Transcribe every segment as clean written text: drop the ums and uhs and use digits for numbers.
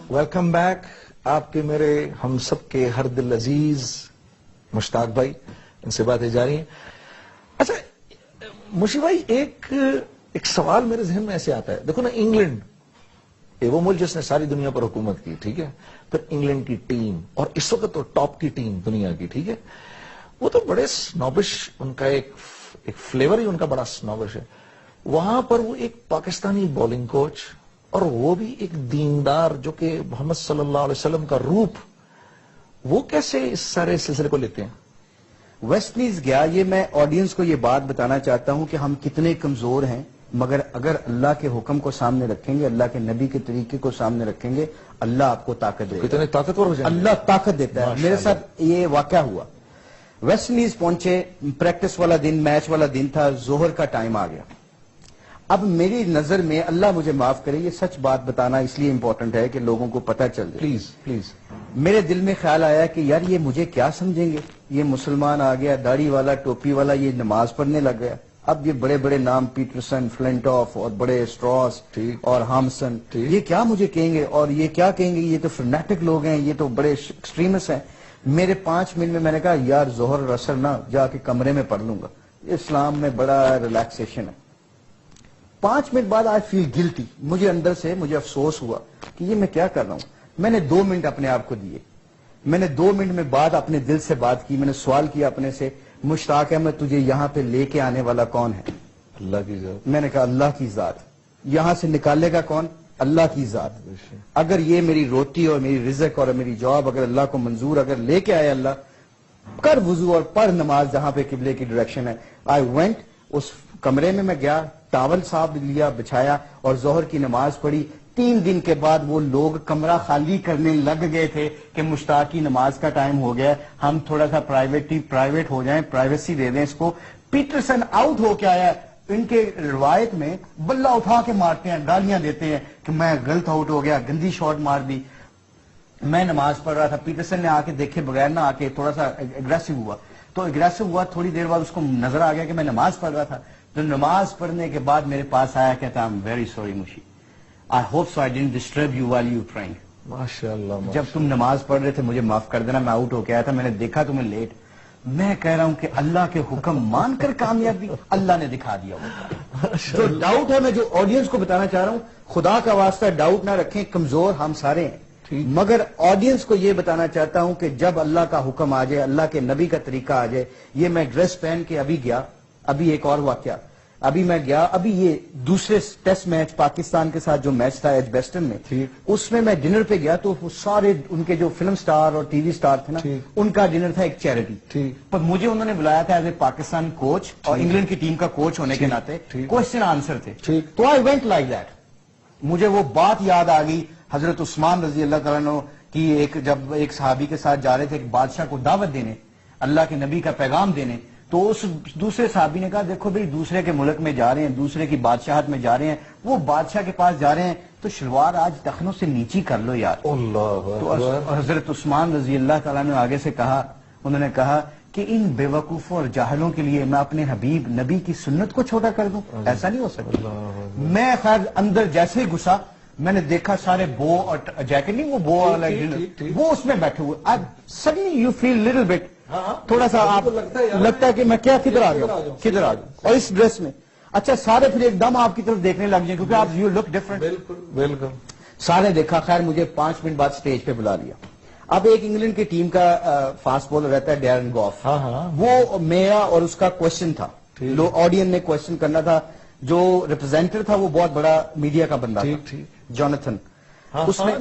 Welcome back. آپ کے میرے ہم سب کے ہر دل عزیز مشتاق بھائی، ان سے باتیں جاری ہیں. اچھا مشی بھائی، ایک سوال میرے ذہن میں ایسے آتا ہے. دیکھو نا، انگلینڈ وہ ملک جس نے ساری دنیا پر حکومت کی، ٹھیک ہے. پھر انگلینڈ کی ٹیم، اور اس وقت تو ٹاپ کی ٹیم دنیا کی، ٹھیک ہے. وہ تو بڑے سنوبش، ان کا ایک فلیور ہی ان کا بڑا سنوبش ہے. وہاں پر وہ ایک پاکستانی بولنگ کوچ، اور وہ بھی ایک دیندار جو کہ محمد صلی اللہ علیہ وسلم کا روپ، وہ کیسے اس سارے سلسلے کو لیتے ہیں؟ ویسٹ انڈیز گیا. یہ میں آڈینس کو یہ بات بتانا چاہتا ہوں کہ ہم کتنے کمزور ہیں، مگر اگر اللہ کے حکم کو سامنے رکھیں گے، اللہ کے نبی کے طریقے کو سامنے رکھیں گے، اللہ آپ کو طاقت دے گا. کتنے طاقتور ہو جائیں گے. اللہ طاقت دیتا ہے. میرے ساتھ یہ واقعہ ہوا. ویسٹ انڈیز پہنچے، پریکٹس والا دن، میچ والا دن تھا، ظہر کا ٹائم آ گیا. اب میری نظر میں، اللہ مجھے معاف کرے، یہ سچ بات بتانا اس لیے امپورٹنٹ ہے کہ لوگوں کو پتہ چل جائے. پلیز. میرے دل میں خیال آیا کہ یار یہ مجھے کیا سمجھیں گے، یہ مسلمان آ گیا، داڑھی والا، ٹوپی والا، یہ نماز پڑھنے لگ گیا. اب یہ بڑے بڑے نام، پیٹرسن، فلنٹاف، اور بڑے اسٹراس اور ہامسن، یہ کیا مجھے کہیں گے، اور یہ کیا کہیں گے، یہ تو فرنیٹک لوگ ہیں، یہ تو بڑے ایکسٹریمسٹ ہیں. میرے 5 منٹ میں نے کہا یار ظہر اور عصر نہ جا کے کمرے میں پڑھ لوں گا، اسلام میں بڑا ریلیکسیشن ہے. 5 منٹ بعد آئی فیل گلٹی. مجھے اندر سے مجھے افسوس ہوا کہ یہ میں کیا کر رہا ہوں. میں نے 2 منٹ اپنے آپ کو دیے. میں نے 2 منٹ میں بعد اپنے دل سے بات کی. میں نے سوال کیا اپنے سے، مشتاق احمد تجھے یہاں پہ لے کے آنے والا کون ہے؟ اللہ کی ذات. میں نے کہا اللہ کی ذات. یہاں سے نکالے گا کون؟ اللہ کی ذات. اگر یہ میری روٹی اور میری رزق اور میری جاب اگر اللہ کو منظور اگر لے کے آئے اللہ، کر وضو اور پڑھ نماز جہاں پہ قبلے کی ڈائریکشن ہے. I went. اس کمرے میں گیا، ٹاول صاحب لیا، بچھایا اور ظہر کی نماز پڑھی. 3 دن کے بعد وہ لوگ کمرہ خالی کرنے لگ گئے تھے کہ مشتاق کی نماز کا ٹائم ہو گیا، ہم تھوڑا سا پرائیویٹ ہو جائیں، پرائیویسی دے دیں اس کو. پیٹرسن آؤٹ ہو کے آیا. ان کے روایت میں بلہ اٹھا کے مارتے ہیں، گالیاں دیتے ہیں کہ میں غلط آؤٹ ہو گیا، گندی شاٹ مار دی. میں نماز پڑھ رہا تھا، پیٹرسن نے آ کے دیکھے بغیر نہ آ کے تھوڑا سا اگریسو ہوا. تو اگریسو ہوا، تھوڑی دیر بعد اس کو نظر آ گیا کہ میں نماز پڑھ رہا تھا. تو نماز پڑھنے کے بعد میرے پاس آیا، کہتا I'm very sorry Mishi. I hope so I didn't disturb you while you praying. ماشاءاللہ. جب تم نماز پڑھ رہے تھے مجھے معاف کر دینا، میں آؤٹ ہو کے آیا تھا، میں نے دیکھا تمہیں لیٹ. میں کہہ رہا ہوں کہ اللہ کے حکم مان کر کامیابی اللہ نے دکھا دیا ہوتا. جو ڈاؤٹ ہے، میں جو آڈینس کو بتانا چاہ رہا ہوں، خدا کا واسطہ ڈاؤٹ نہ رکھیں، کمزور ہم سارے ہیں، مگر آڈینس کو یہ بتانا چاہتا ہوں کہ جب اللہ کا حکم آ جائے، اللہ کے نبی کا طریقہ آ جائے. یہ میں ڈریس پہن کے ابھی گیا. ابھی ایک اور واقعہ، ابھی میں گیا، ابھی یہ دوسرے ٹیسٹ میچ پاکستان کے ساتھ جو میچ تھا ایج بیسٹن میں، اس میں ڈنر پہ گیا. تو سارے ان کے جو فلم سٹار اور ٹی وی سٹار تھے نا، ان کا ڈنر تھا ایک چیریٹی. پر مجھے انہوں نے بلایا تھا ایز اے پاکستان کوچ اور انگلینڈ کی ٹیم کا کوچ ہونے کے ناطے. کوشچن آنسر تھے. تو آئی وینٹ لائک دیٹ. مجھے وہ بات یاد آ گئی حضرت عثمان رضی اللہ تعالیٰ عنہ کی، جب ایک صحابی کے ساتھ جا رہے تھے ایک بادشاہ کو دعوت دینے، اللہ کے نبی کا پیغام دینے. تو اس دوسرے صحابی نے کہا دیکھو بھئی دوسرے کے ملک میں جا رہے ہیں، دوسرے کی بادشاہت میں جا رہے ہیں، وہ بادشاہ کے پاس جا رہے ہیں تو شلوار آج ٹخنوں سے نیچی کر لو یار. تو حضرت عثمان رضی اللہ تعالیٰ نے آگے سے کہا، انہوں نے کہا کہ ان بے وقوفوں اور جاہلوں کے لیے میں اپنے حبیب نبی کی سنت کو چھوٹا کر دوں؟ ایسا نہیں ہو سکتا. میں خیر اندر جیسے ہی گھسا، میں نے دیکھا سارے بو اور جیکٹ، نہیں وہ بو والا وہ اس میں بیٹھے ہوئے. Suddenly you feel little bit, تھوڑا سا آپ لگتا ہے کہ میں کدھر آ گیا، اور اس ڈریس میں. اچھا سارے پھر ایک دم آپ کی طرف دیکھنے لگ جائیں کیونکہ آپ یو لک ڈفرنٹ. بالکل. سارے دیکھا. خیر مجھے 5 منٹ بعد سٹیج پہ بلا لیا. اب ایک انگلینڈ کی ٹیم کا فاسٹ بولر رہتا ہے ڈیرن گوف، وہ میرا اور اس کا کوشچن تھا. آڈین نے کوشچن کرنا تھا. جو ریپرزینٹیو تھا وہ بہت بڑا میڈیا کا بندہ تھا، جوناتھن. اس نے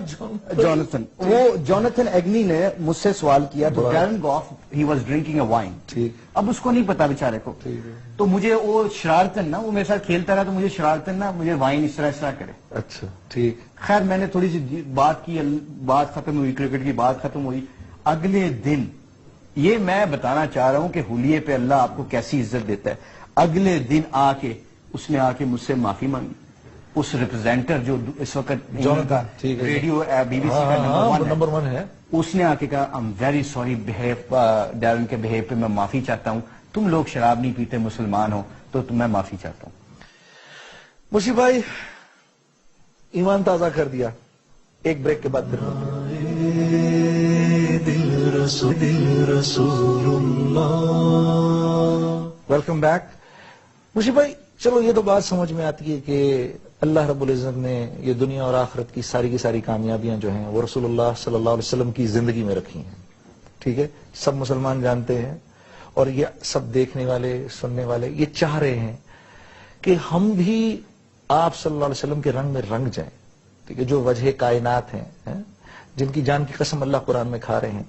جوناتھن ایگنی نے مجھ سے سوال کیا. تو Darren Gogh he was drinking اے وائن. اب اس کو نہیں پتا بیچارے کو. تو مجھے وہ شرارتن نا، وہ میرے ساتھ کھیلتا رہا تو مجھے شرارتن نا مجھے وائن اس طرح کرے. اچھا ٹھیک. خیر میں نے تھوڑی سی بات کی، بات ختم ہوئی، کرکٹ کی بات ختم ہوئی. اگلے دن یہ میں بتانا چاہ رہا ہوں کہ حلیے پہ اللہ آپ کو کیسی عزت دیتا ہے. اگلے دن آ کے اس نے آ کے مجھ سے معافی مانگی. اس ریپرزینٹر جو اس وقت ریڈیو بی بی سی کا نمبر 1 ہے، اس نے آ کے کہا I'm very sorry ڈیرن کے بہیو پہ میں معافی چاہتا ہوں، تم لوگ شراب نہیں پیتے، مسلمان ہو تو میں معافی چاہتا ہوں. مشی بھائی ایمان تازہ کر دیا. ایک بریک کے بعد پھر ویلکم بیک. مشی بھائی چلو یہ تو بات سمجھ میں آتی ہے کہ اللہ رب العزت نے یہ دنیا اور آخرت کی ساری کامیابیاں جو ہیں وہ رسول اللہ صلی اللہ علیہ وسلم کی زندگی میں رکھی ہیں. ٹھیک ہے, سب مسلمان جانتے ہیں اور یہ سب دیکھنے والے سننے والے یہ چاہ رہے ہیں کہ ہم بھی آپ صلی اللہ علیہ وسلم کے رنگ میں رنگ جائیں. ٹھیک ہے, جو وجہ کائنات ہیں جن کی جان کی قسم اللہ قرآن میں کھا رہے ہیں,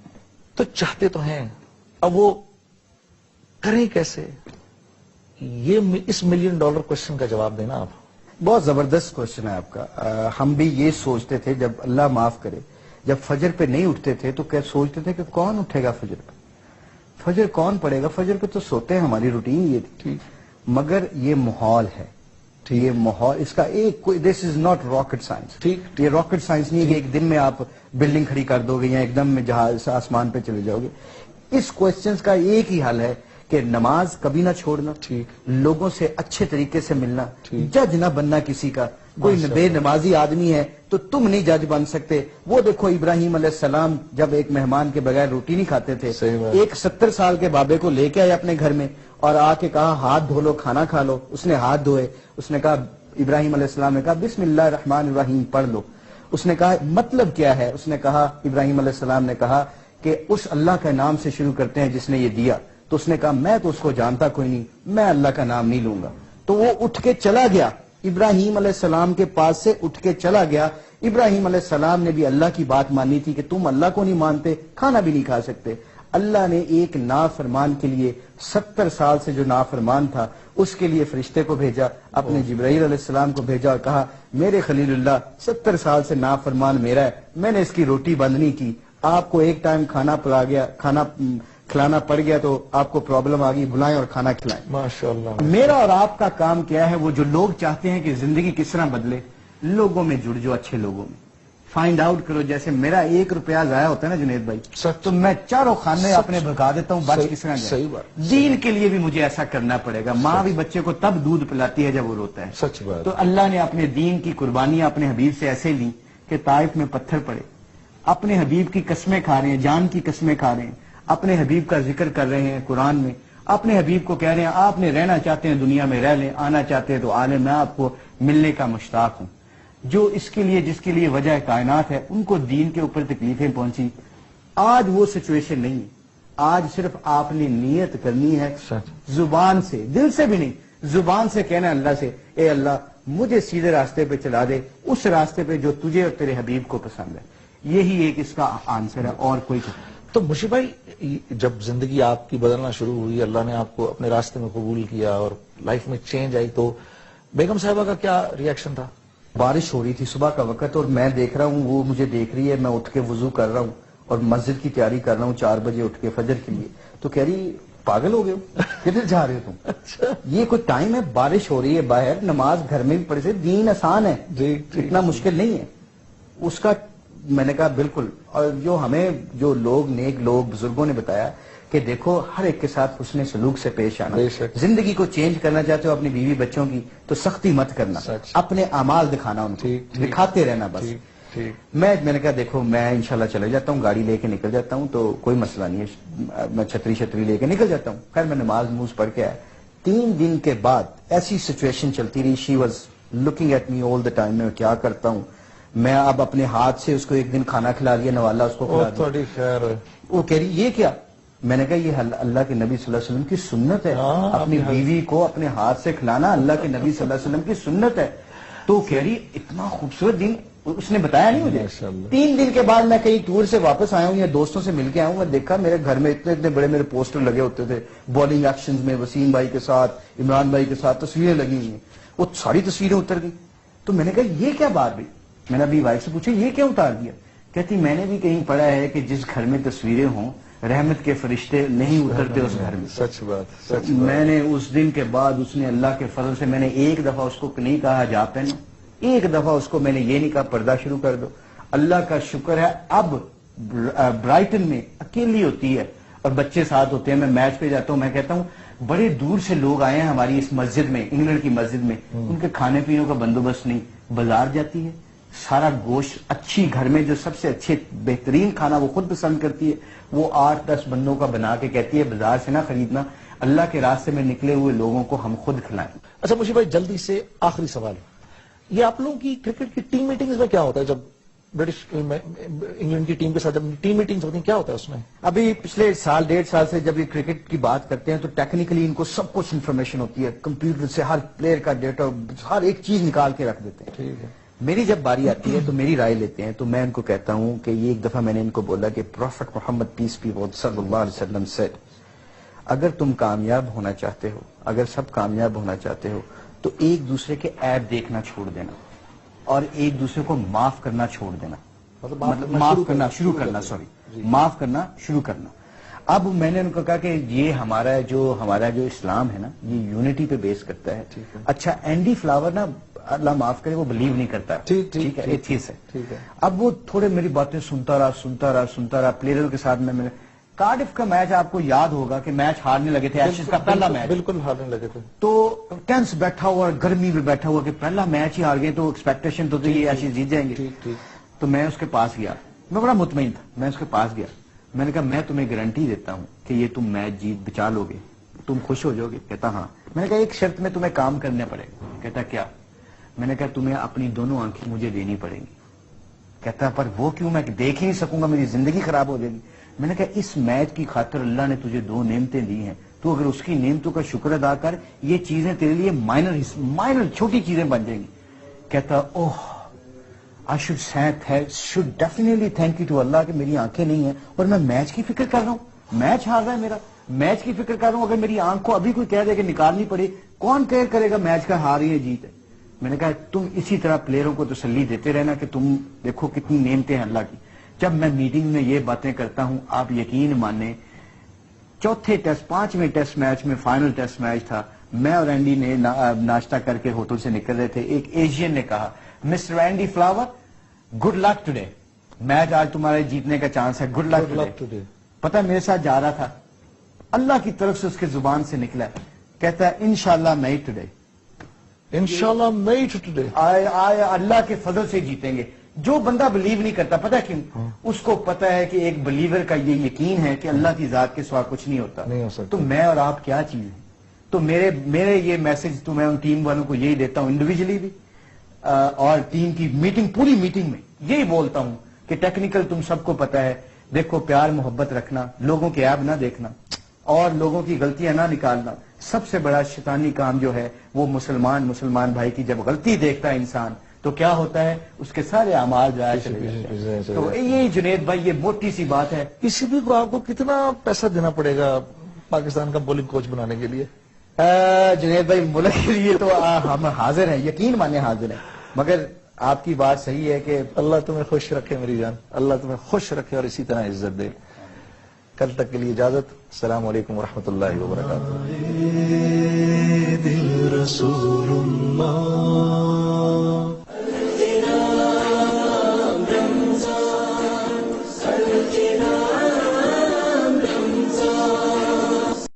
تو چاہتے تو ہیں, اب وہ کریں کیسے؟ یہ اس $1 ملین کوشچن کا جواب دینا آپ. بہت زبردست کوشچن ہے آپ کا. ہم بھی یہ سوچتے تھے, جب اللہ معاف کرے, جب فجر پہ نہیں اٹھتے تھے تو کیا سوچتے تھے کہ کون اٹھے گا فجر پہ, فجر کون پڑے گا, فجر پہ تو سوتے ہیں, ہماری روٹین یہ تھی. مگر یہ ماحول ہے, یہ ماحول, اس کا ایک دس از ناٹ راکٹ سائنس. ٹھیک, یہ راکٹ سائنس نہیں ہے کہ ایک دن میں آپ بلڈنگ کھڑی کر دو گے یا ایک دم میں جہاز آسمان پہ چلے جاؤ گے. اس کوشچنز کا ایک ہی حل ہے کہ نماز کبھی نہ چھوڑنا, لوگوں سے اچھے طریقے سے ملنا, جج نہ بننا کسی کا. کوئی بے نمازی آدمی ہے تو تم نہیں جج بن سکتے. وہ دیکھو ابراہیم علیہ السلام جب ایک مہمان کے بغیر روٹی نہیں کھاتے تھے, ایک 70 سال کے بابے کو لے کے آئے اپنے گھر میں اور آ کے کہا ہاتھ دھو لو, کھانا کھا لو. اس نے ہاتھ دھوئے, اس نے کہا, ابراہیم علیہ السلام نے کہا بسم اللہ الرحمن الرحیم پڑھ لو. اس نے کہا مطلب کیا ہے؟ اس نے کہا, ابراہیم علیہ السلام نے کہا کہ اس اللہ کے نام سے شروع کرتے ہیں جس نے یہ دیا. تو اس نے کہا میں تو اس کو جانتا کوئی نہیں, میں اللہ کا نام نہیں لوں گا. تو وہ اٹھ کے چلا گیا, ابراہیم علیہ السلام کے پاس سے اٹھ کے چلا گیا. ابراہیم علیہ السلام نے بھی اللہ کی بات مانی تھی کہ تم اللہ کو نہیں مانتے, کھانا بھی نہیں کھا سکتے. اللہ نے ایک نافرمان کے لیے 70 سال سے جو نافرمان تھا اس کے لیے فرشتے کو بھیجا, اپنے جبرائیل علیہ السلام کو بھیجا اور کہا میرے خلیل اللہ 70 سال سے نافرمان میرا ہے, میں نے اس کی روٹی بند نہیں کی, آپ کو ایک ٹائم کھانا پڑا گیا, کھانا کھلانا پڑ گیا تو آپ کو پرابلم آ گئی, بلائیں اور کھانا کھلائیں. ماشاءاللہ. میرا اور آپ کا کام کیا ہے؟ وہ جو لوگ چاہتے ہیں کہ زندگی کس طرح بدلے, لوگوں میں جڑ جو, اچھے لوگوں میں فائنڈ آؤٹ کرو. جیسے میرا 1 روپیہ ضائع ہوتا ہے نا جنید بھائی, تو میں چاروں خانے اپنے بھگا دیتا ہوں, بچ کس طرح جائے. صحیح بات. دین کے لیے بھی مجھے ایسا کرنا پڑے گا. ماں بھی بچے کو تب دودھ پلاتی ہے جب وہ روتا ہے. سچ بات. تو اللہ نے اپنے دین کی قربانیاں اپنے حبیب سے ایسے لی کہ طائف میں پتھر پڑے, اپنے حبیب کی قسمیں کھا رہے ہیں, جان کی قسمیں کھا رہے ہیں, اپنے حبیب کا ذکر کر رہے ہیں قرآن میں, اپنے حبیب کو کہہ رہے ہیں آپ نے رہنا چاہتے ہیں دنیا میں رہ لیں, آنا چاہتے ہیں تو آ لیں, میں آپ کو ملنے کا مشتاق ہوں. جو اس کے لیے, جس کے لیے وجہ کائنات ہے, ان کو دین کے اوپر تکلیفیں پہنچی. آج وہ سچویشن نہیں ہے. آج صرف آپ نے نیت کرنی ہے, زبان سے, دل سے بھی نہیں, زبان سے کہنا اللہ سے, اے اللہ مجھے سیدھے راستے پہ چلا دے, اس راستے پہ جو تجھے اور تیرے حبیب کو پسند ہے. یہی ایک اس کا آنسر ہے, اور کوئی. تو مشی بھائی جب زندگی آپ کی بدلنا شروع ہوئی, اللہ نے آپ کو اپنے راستے میں قبول کیا اور لائف میں چینج آئی, تو بیگم صاحبہ کا کیا ری ایکشن تھا؟ بارش ہو رہی تھی صبح کا وقت, اور میں دیکھ رہا ہوں وہ مجھے دیکھ رہی ہے, میں اٹھ کے وضو کر رہا ہوں اور مسجد کی تیاری کر رہا ہوں 4 بجے اٹھ کے فجر کے لیے. تو کہہ رہی پاگل ہو گئے ہو, کدھر جا رہے ہو تم؟ یہ کوئی ٹائم ہے, بارش ہو رہی ہے باہر, نماز گھر میں بھی پڑھ سے, دین آسان ہے, اتنا مشکل نہیں ہے. اس کا میں نے کہا بالکل. اور جو ہمیں جو لوگ نیک لوگ بزرگوں نے بتایا کہ دیکھو ہر ایک کے ساتھ حسن سلوک سے پیش آنا. زندگی کو چینج کرنا چاہتے ہو اپنی بیوی بچوں کی تو سختی مت کرنا, اپنے اعمال دکھانا, ان کو دکھاتے رہنا بس. میں نے کہا دیکھو میں انشاءاللہ چلے جاتا ہوں, گاڑی لے کے نکل جاتا ہوں, تو کوئی مسئلہ نہیں ہے, میں چھتری لے کے نکل جاتا ہوں. خیر میں نماز موز پڑھ کے آیا. 3 دن کے بعد ایسی سچویشن چلتی رہی, she was looking at me all the time, میں کیا کرتا ہوں. میں اب اپنے ہاتھ سے اس کو ایک دن کھانا کھلا دیا, نوالا اس کو کھلا دیا. وہ کہہ رہی یہ کیا؟ میں نے کہا یہ اللہ کے نبی صلی اللہ علیہ وسلم کی سنت ہے, اپنی بیوی کو اپنے ہاتھ سے کھلانا اللہ کے نبی صلی اللہ علیہ وسلم کی سنت ہے. تو کہہ رہی اتنا خوبصورت دن, اس نے بتایا نہیں مجھے. 3 دن کے بعد میں کہیں ٹور سے واپس آیا ہوں یا دوستوں سے مل کے آیا ہوں, میں دیکھا میرے گھر میں اتنے بڑے میرے پوسٹر لگے ہوتے تھے, بالنگ ایکشنز میں وسیم بھائی کے ساتھ, عمران بھائی کے ساتھ تصویریں لگی ہوئی ہیں. وہ ساری تصویریں اتر گئی. تو میں نے کہا یہ کیا بات بھائی؟ میں نے ابھی وائف سے پوچھا یہ کیا اتار دیا؟ کہتی میں نے بھی کہیں پڑھا ہے کہ جس گھر میں تصویریں ہوں رحمت کے فرشتے نہیں اترتے اس گھر میں. سچ بات. میں نے اس دن کے بعد اس نے اللہ کے فضل سے, میں نے ایک دفعہ اس کو نہیں کہا جا پہنو, ایک دفعہ اس کو میں نے یہ نہیں کہا پردہ شروع کر دو. اللہ کا شکر ہے اب برائٹن میں اکیلی ہوتی ہے اور بچے ساتھ ہوتے ہیں, میں میچ پہ جاتا ہوں, میں کہتا ہوں بڑے دور سے لوگ آئے ہیں ہماری اس مسجد میں, انگلینڈ کی مسجد میں, ان کے کھانے پینے کا بندوبست نہیں, بازار جاتی ہے سارا گوشت اچھی گھر میں جو سب سے اچھے بہترین کھانا وہ خود پسند کرتی ہے، وہ 8-10 بندوں کا بنا کے کہتی ہے بازار سے نہ خریدنا، اللہ کے راستے میں نکلے ہوئے لوگوں کو ہم خود کھلائیں۔ اچھا مشیب بھائی، جلدی سے آخری سوال، یہ آپ لوگوں کی کرکٹ کی ٹیم میٹنگز میں کیا ہوتا ہے؟ جب برٹش انگلینڈ کی ٹیم کے ساتھ جب ٹیم میٹنگز ہوتی ہیں کیا ہوتا ہے اس میں؟ ابھی پچھلے سال 1.5 سال سے جب یہ کرکٹ کی بات کرتے ہیں تو ٹیکنیکلی ان کو سب کچھ انفارمیشن ہوتی ہے، کمپیوٹر سے ہر پلیئر کا ڈیٹا، ہر ایک چیز نکال کے رکھ دیتے ہیں۔ ٹھیک ہے، میری جب باری آتی ہے تو میری رائے لیتے ہیں، تو میں ان کو کہتا ہوں کہ یہ ایک دفعہ میں نے ان کو بولا کہ پروفٹ محمد پیس بی اپن صلی اللہ علیہ وسلم said اگر تم کامیاب ہونا چاہتے ہو، اگر سب کامیاب ہونا چاہتے ہو تو ایک دوسرے کے عیب دیکھنا چھوڑ دینا اور ایک دوسرے کو معاف کرنا چھوڑ دینا، مطلب معاف کرنا شروع کرنا، معاف کرنا شروع کرنا۔ اب میں نے ان کو کہا کہ یہ ہمارا جو اسلام ہے نا، یہ یونٹی پہ بیس کرتا ہے۔ اچھا اینڈی فلاور نا، اللہ معاف کرے، وہ بلیو نہیں کرتا، ٹھیک ہے، ایتھیسٹ ہے۔ ٹھیک ہے، اب وہ تھوڑے میری باتیں سنتا رہا پلیئروں کے ساتھ میں کارڈف کا میچ آپ کو یاد ہوگا کہ میچ ہارنے لگے تھے، ایشز کا پہلا میچ، بالکل ہارنے لگے تھے، تو ٹینس بیٹھا ہوا، گرمی میں بیٹھا ہوا کہ پہلا میچ ہی ہار گئے تو ایکسپیکٹیشن تو تھی یہ ایشز جیت جائیں گے۔ تو میں اس کے پاس گیا، میں بڑا مطمئن تھا، میں اس کے پاس گیا، میں نے کہا میں تمہیں گارنٹی دیتا ہوں کہ یہ تم میچ جیت بچا لو گے، تم خوش ہو جاؤ گے؟ کہتا ہاں۔ میں نے کہا ایک شرط میں تمہیں کام کرنا پڑے گا۔ کہتا کیا؟ میں نے کہا تمہیں اپنی دونوں آنکھیں مجھے دینی پڑیں گی۔ کہتا پر وہ کیوں؟ میں دیکھ ہی نہیں سکوں گا، میری زندگی خراب ہو جائے گی۔ میں نے کہا اس میچ کی خاطر اللہ نے تجھے 2 نعمتیں دی ہیں، تو اگر اس کی نعمتوں کا شکر ادا کر، یہ چیزیں تیرے لیے مائنر چھوٹی چیزیں بن جائیں گی۔ کہتا اوہ I should definitely thank you to Allah کہ میری آنکھیں نہیں ہیں اور میں میچ کی فکر کر رہا ہوں، میچ ہار رہا ہے میرا، میچ کی فکر کر رہا ہوں، اگر میری آنکھ کو ابھی کوئی کہہ دے کہ نکالنی پڑے، کون کیئر کرے گا میچ کا ہار ہی ہے جیت ہے؟ میں نے کہا تم اسی طرح پلیئروں کو تسلی دیتے رہنا کہ تم دیکھو کتنی نعمتیں ہیں اللہ کی۔ جب میں میٹنگ میں یہ باتیں کرتا ہوں، آپ یقین مانیں، چوتھے ٹیسٹ 5ویں ٹیسٹ میچ میں، فائنل ٹیسٹ میچ تھا، میں اور اینڈی نے ناشتہ کر کے ہوٹل سے نکل رہے تھے، ایک ایشین نے کہا mister Andy Flower good luck today, match آج تمہارے جیتنے کا چانس ہے، گڈ لک ٹوڈے۔ پتہ میرے ساتھ جا رہا تھا، اللہ کی طرف سے اس کے زبان سے نکلا، کہتا ہے انشاءاللہ میچ ٹوڈے، انشاءاللہ میچ ٹوڈے، اللہ کے فضل سے جیتیں گے۔ جو بندہ بلیو نہیں کرتا، پتہ کیوں؟ اس کو پتہ ہے کہ ایک بلیور کا یہ یقین ہے کہ اللہ کی ذات کے سوا کچھ نہیں ہوتا۔ نہیں ہو سکتا۔ تو میں اور آپ کیا چیز ہیں؟ تو میرے یہ میسج تو میں ان ٹیم والوں کو یہی دیتا ہوں، انڈیویجلی بھی اور ٹیم کی میٹنگ، پوری میٹنگ میں یہی بولتا ہوں کہ ٹیکنیکل تم سب کو پتہ ہے، دیکھو پیار محبت رکھنا، لوگوں کے عیب نہ دیکھنا اور لوگوں کی غلطیاں نہ نکالنا۔ سب سے بڑا شیطانی کام جو ہے وہ مسلمان بھائی کی جب غلطی دیکھتا ہے انسان تو کیا ہوتا ہے؟ اس کے سارے اعمال ضائع چلے جاتے ہیں۔ تو یہی جنید بھائی یہ موٹی سی بات ہے۔ کسی بھی کو آپ کو کتنا پیسہ دینا پڑے گا پاکستان کا بولنگ کوچ بنانے کے لیے؟ جنید بھائی ملک کے لیے تو ہم حاضر ہیں، یقین مانے حاضر ہیں، مگر آپ کی بات صحیح ہے کہ اللہ تمہیں خوش رکھے میری جان، اللہ تمہیں خوش رکھے اور اسی طرح عزت دے۔ کل تک کے لیے اجازت، السلام علیکم ورحمۃ اللہ وبرکاتہ۔